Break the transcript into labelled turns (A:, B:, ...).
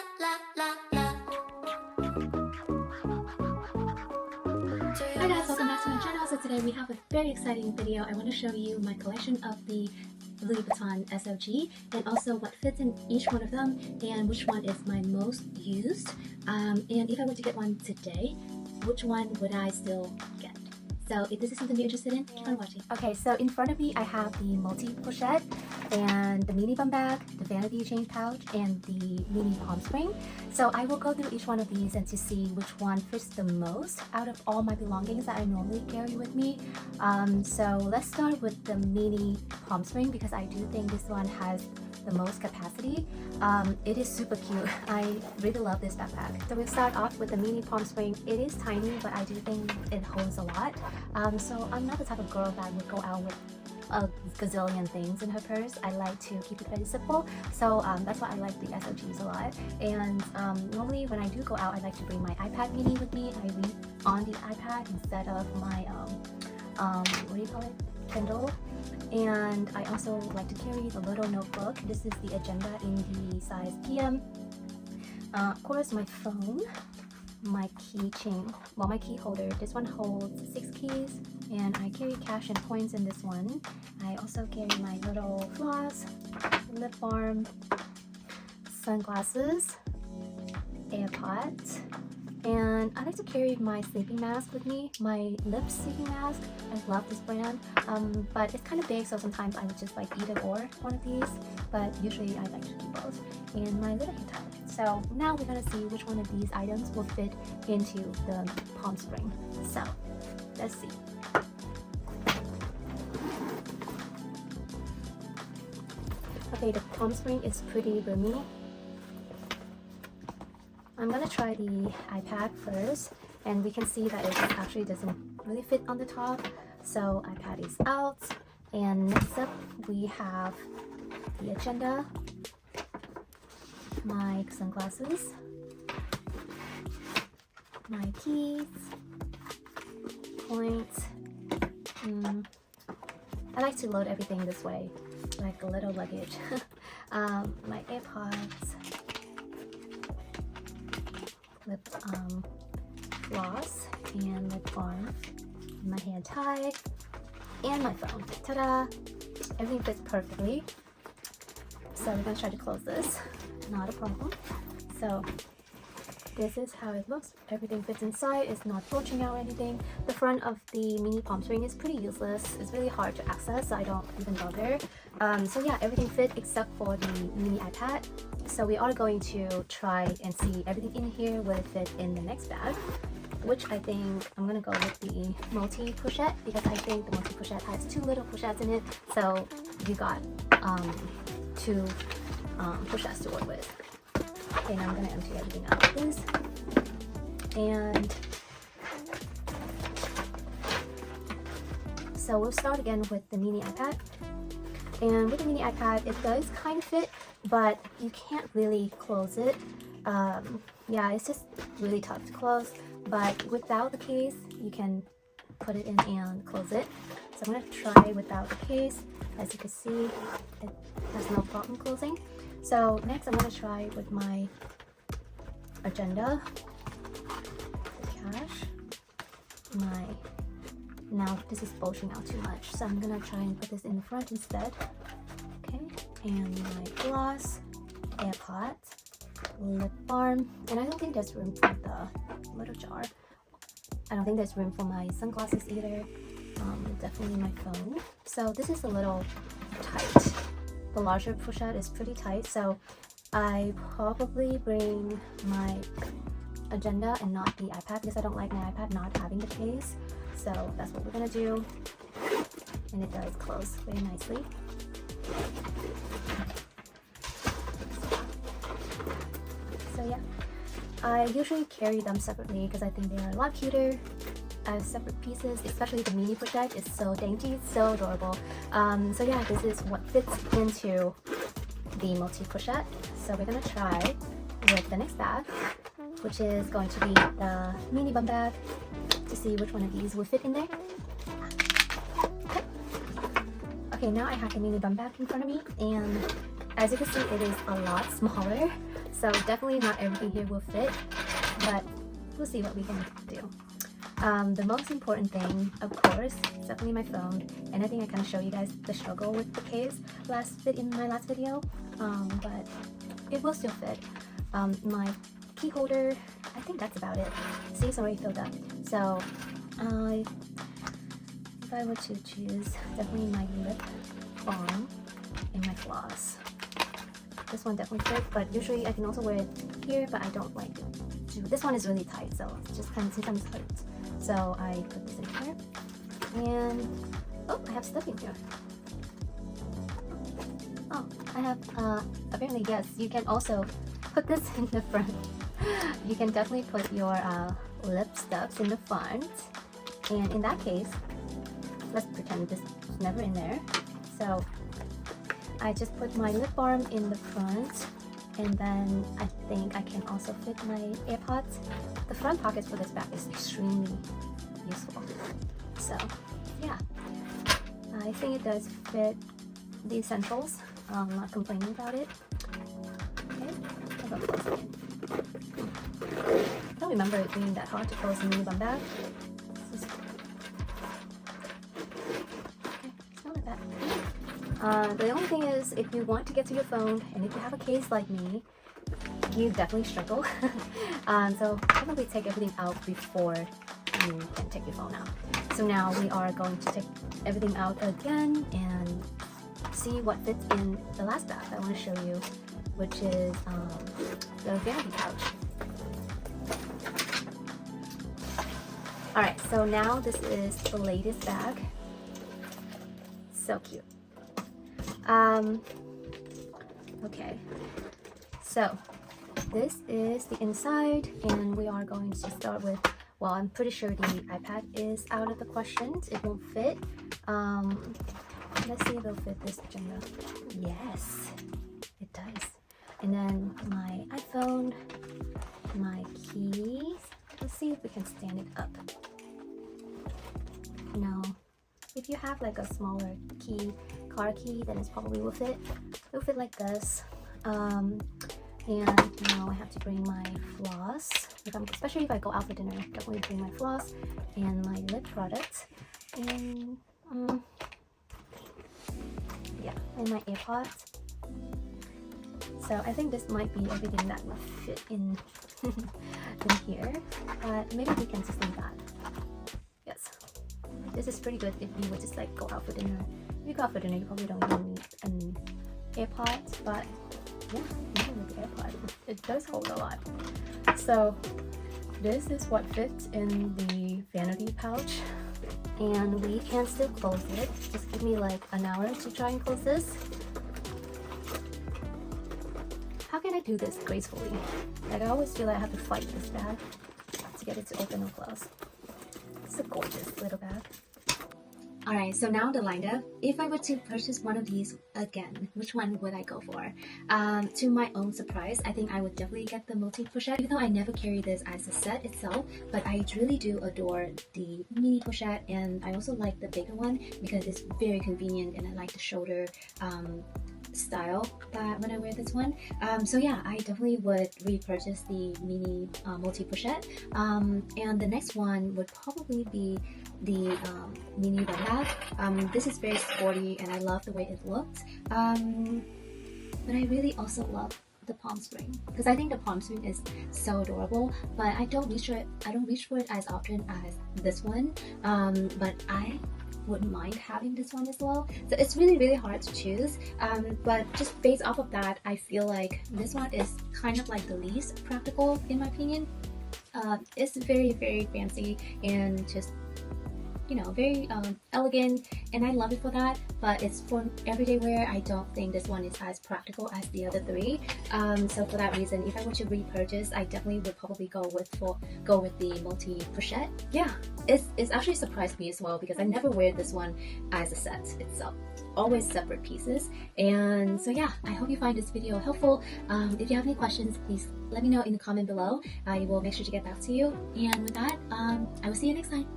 A: Hi guys, welcome back to my channel. So today we have a very exciting video. I want to show you my collection of the Louis Vuitton SOG and also what fits in each one of them and which one is my most used. And if I were to get one today, which one would I still get? So if this is something you're interested in, keep on watching. Okay, so in front of me I have the multi-pochette and the mini bum bag, the vanity chain pouch, and the mini palm spring. So I will go through each one of these and to see which one fits the most out of all my belongings that I normally carry with me. So let's start with the mini palm spring because I do think this one has the most capacity. It is super cute. I really love this backpack. So we'll start off with the mini palm spring. It is tiny, but I do think it holds a lot. So I'm not the type of girl that would go out with a gazillion things in her purse. I like to keep it very simple, so that's why I like the SOGs a lot. And normally when I do go out, I like to bring my iPad mini with me. I read on the iPad instead of my what do you call it, Kindle. And I also like to carry the little notebook. This is the agenda in the size PM. Of course, my phone, my keychain, well, my key holder. This one holds 6 keys, and I carry cash and coins in this one. I also carry my little floss, lip balm, sunglasses, AirPods, and I like to carry my sleeping mask with me, my lip sleeping mask. I love this brand, but it's kind of big, so sometimes I would just like either or one of these, but usually I like to keep both. And my little hair tie. So now we're gonna see which one of these items will fit into the palm spring. So let's see. Okay, the palm spring is pretty roomy. I'm gonna try the iPad first, and we can see that it actually doesn't really fit on the top. So iPad is out, and next up we have the agenda, my sunglasses, my keys, points. I like to load everything this way, like a little luggage. My AirPods, lip floss, and lip balm, my hand tie, and my phone. Ta-da! Everything fits perfectly. So we're gonna try to close this. Not a problem. So this is how it looks. Everything fits inside. It's not bulging out or anything. The front of the mini palm spring is pretty useless. It's really hard to access, so I don't even bother. So yeah, everything fit except for the mini iPad. So we are going to try and see everything in here will fit in the next bag, which I think I'm gonna go with the multi-pochette because I think the multi-pochette has 2 little pochettes in it. So you got 2 pochettes to work with. Okay, now I'm gonna empty everything out of this. And so we'll start again with the mini iPad. And with the mini iPad, it does kind of fit, but you can't really close it. Yeah, it's just really tough to close. But without the case, you can put it in and close it. So I'm gonna try without the case. As you can see, it has no problem closing. So next I'm gonna try with my agenda, the cash, now this is bulging out too much, so I'm gonna try and put this in the front instead. Okay, and my gloss, AirPods, lip balm, and I don't think there's room for the little jar. I don't think there's room for my sunglasses either. Definitely my phone. So this is a little tight. The larger pochette is pretty tight, so I probably bring my agenda and not the iPad because I don't like my iPad not having the case. So that's what we're gonna do, and it does close very nicely. So yeah, I usually carry them separately because I think they are a lot cuter as separate pieces, especially the mini pochette is so dainty, so adorable. So yeah, this is what fits into the multi pochette. So we're gonna try with the next bag, which is going to be the mini bum bag, to see which one of these will fit in there. Okay, now I have the mini bum bag in front of me, and as you can see, it is a lot smaller. So definitely not everything here will fit, but we'll see what we can do. The most important thing, of course, is definitely my phone, and I think I kind of show you guys the struggle with the case in my last video, but it will still fit. My key holder, I think that's about it. See, it's already filled up. So if I were to choose, definitely my lip balm and my floss. This one definitely fits, but usually I can also wear it here, but I don't like to. This one is really tight, so it's just kind of sometimes hurts. So I put this in here, and oh, I have stuff in here. Oh, I have apparently, yes, you can also put this in the front. You can definitely put your lip stuffs in the front, and in that case, let's pretend this is never in there. So I just put my lip balm in the front, and then I think I can also fit my AirPods. The front pockets for this bag is extremely useful. So yeah, I think it does fit the essentials. I'm not complaining about it. Okay, I'll go close it. I don't remember it being that hard to close a mini bum bag. Okay, it's not like that. The only thing is, if you want to get to your phone, and if you have a case like me, you definitely struggle. So probably take everything out before you can take your phone out. So now we are going to take everything out again and see what fits in the last bag I want to show you, which is the vanity pouch. Alright, so now this is the latest bag. So cute. Okay, so this is the inside, and we are going to start with, well, I'm pretty sure the iPad is out of the questions. It won't fit. Let's see if it'll fit this agenda. Yes, it does. And then my iPhone, my keys. Let's see if we can stand it up. No, if you have like a smaller key, car key, then it probably will fit. It'll fit like this. And now I have to bring my floss. Especially if I go out for dinner, definitely bring my floss and my lip products. And yeah, and my AirPods. So I think this might be everything that will fit in in here. But maybe we can just leave that. Yes, this is pretty good if you would just like go out for dinner. If you go out for dinner, you probably don't even need an AirPods, but yeah, even with the AirPod, it does hold a lot. So this is what fits in the vanity pouch, and we can still close it. Just give me like an hour to try and close this. How can I do this gracefully? Like, I always feel like I have to fight this bag to get it to open or close. It's a gorgeous little bag. Alright, so now the lineup. If I were to purchase one of these again, which one would I go for? To my own surprise, I think I would definitely get the multi-pochette, even though I never carry this as a set itself, but I really do adore the mini pochette, and I also like the bigger one because it's very convenient, and I like the shoulder style that when I wear this one. So yeah, I definitely would repurchase the mini multi-pochette, and the next one would probably be the mini bum bag. This is very sporty and I love the way it looks, but I really also love the palm spring because I think the palm spring is so adorable, but I don't reach for it as often as this one, but I wouldn't mind having this one as well. So it's really hard to choose, but just based off of that, I feel like this one is kind of like the least practical in my opinion. It's very fancy and just, you know, very elegant, and I love it for that, but it's for everyday wear. I don't think this one is as practical as the other three, so for that reason, if I were to repurchase, I definitely would probably go with the multi-pochette. Yeah, it's actually surprised me as well because I never wear this one as a set itself, always separate pieces. And so yeah, I hope you find this video helpful. If you have any questions, please let me know in the comment below. I will make sure to get back to you, and with that, I will see you next time.